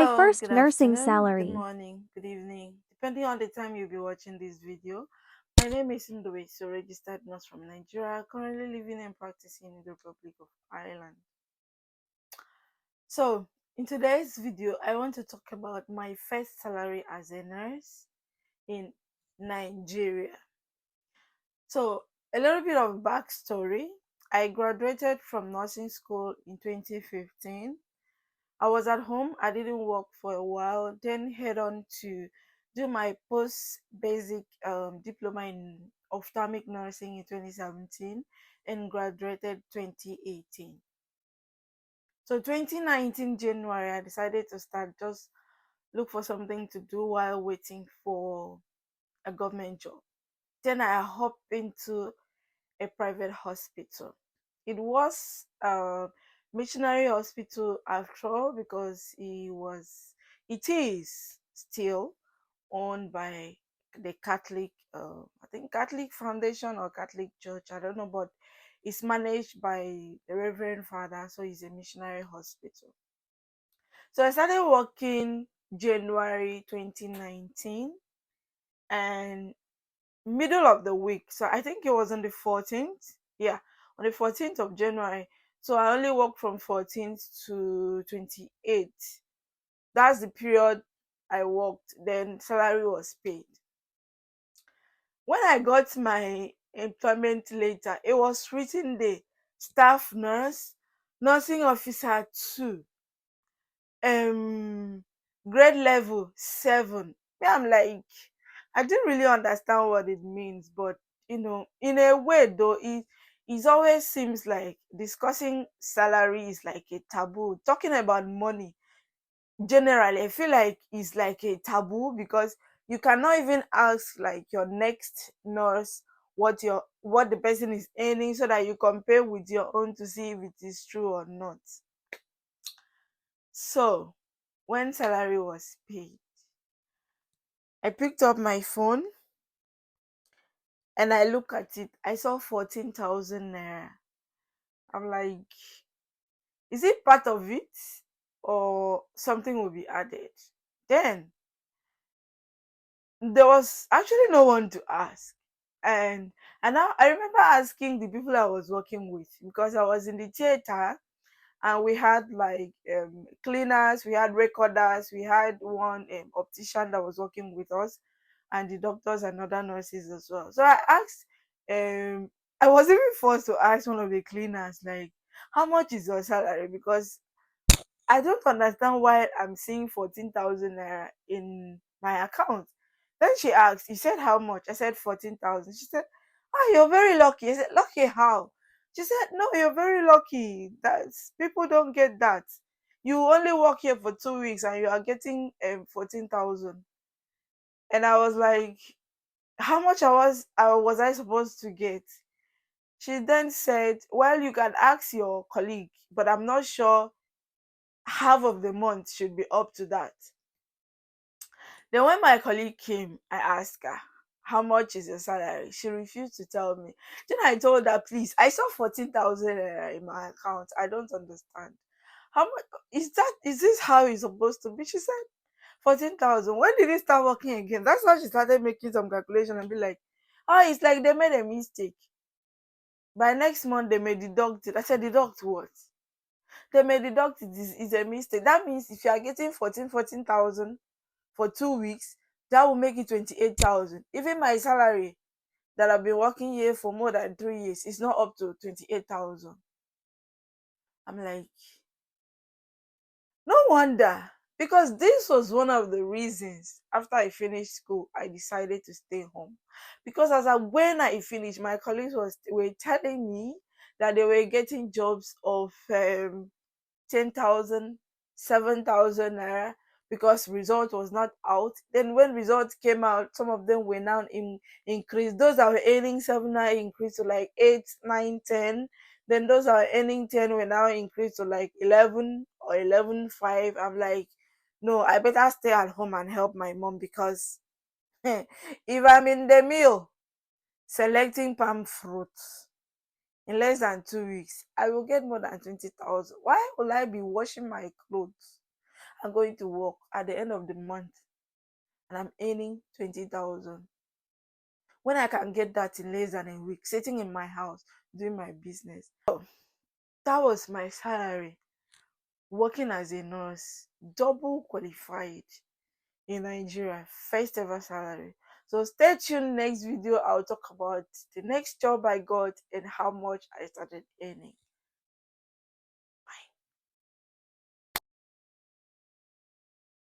My Hello, first good nursing afternoon, good salary. morning, good evening, depending on the time you'll be watching this video. My name is Ndowe, so registered nurse from Nigeria, currently living and practicing in the Republic of Ireland. So, in today's video, I want to talk about my first salary as a nurse in Nigeria. So, a little bit of backstory. I graduated from nursing school in 2015. I was at home, I didn't work for a while, then head on to do my post basic diploma in ophthalmic nursing in 2017 and graduated 2018. So 2019 January, I decided to start just look for something to do while waiting for a government job. Then I hopped into a private hospital. It was a missionary hospital after all because it is still owned by the Catholic, I think Catholic Foundation or Catholic Church, I don't know, but it's managed by the Reverend Father, so it's a missionary hospital. So I started working January 2019 and middle of the week. So I think it was on the 14th. Yeah, on the 14th of January. So I only worked from 14th to 28th. That's the period I worked. Then salary was paid. When I got my employment letter, it was written there, staff nurse, nursing officer 2, um grade level 7. Yeah, I'm like, I didn't really understand what it means, but in a way though, it always seems like discussing salary is like a taboo. Talking about money generally, I feel like it's like a taboo because you cannot even ask like your next nurse what the person is earning so that you compare with your own to see if it is true or not. So when salary was paid, I picked up my phone and I look at it. I saw 14,000 naira. I'm like, is it part of it or something will be added? Then there was actually no one to ask. And now I remember asking the people I was working with because I was in the theater and we had like cleaners, we had recorders, we had one optician that was working with us, and the doctors and other nurses as well. So I asked, I was even forced to ask one of the cleaners, like, how much is your salary? Because I don't understand why I'm seeing 14,000 naira in my account. Then she asked, you said how much? I said 14,000. She said, oh, you're very lucky. I said, lucky how? She said, no, you're very lucky. That's people don't get that. You only work here for 2 weeks and you are getting 14,000. And I was like, how much was I supposed to get? She then said, well, you can ask your colleague, but I'm not sure half of the month should be up to that. Then when my colleague came, I asked her, how much is your salary? She refused to tell me. Then I told her, please, I saw 14,000 in my account. I don't understand. How much is this how it's supposed to be? She said 14,000. When did he start working again? That's why she started making some calculation and be like, oh, it's like they made a mistake. By next month they may deduct it. I said, deduct what? They may deduct it is a mistake. That means if you are getting 14,000 for 2 weeks, that will make it 28,000. Even my salary that I've been working here for more than 3 years is not up to 28,000. I'm like, no wonder. Because this was one of the reasons after I finished school, I decided to stay home. Because when I finished, my colleagues were telling me that they were getting jobs of 10,000, 7,000 naira because result was not out. Then when results came out, some of them were now increased. Those that were earning 7 now increased to like 8, 9, 10. Then those that were earning 10 were now increased to like 11 or 11.5. I'm like, no, I better stay at home and help my mom because if I'm in the mill selecting palm fruits in less than 2 weeks, I will get more than 20,000. Why will I be washing my clothes? I'm going to work at the end of the month and I'm earning 20,000. When I can get that in less than a week, sitting in my house doing my business. So that was my salary working as a nurse, double qualified in Nigeria, first ever salary. So stay tuned, next video I'll talk about the next job I got and how much I started earning.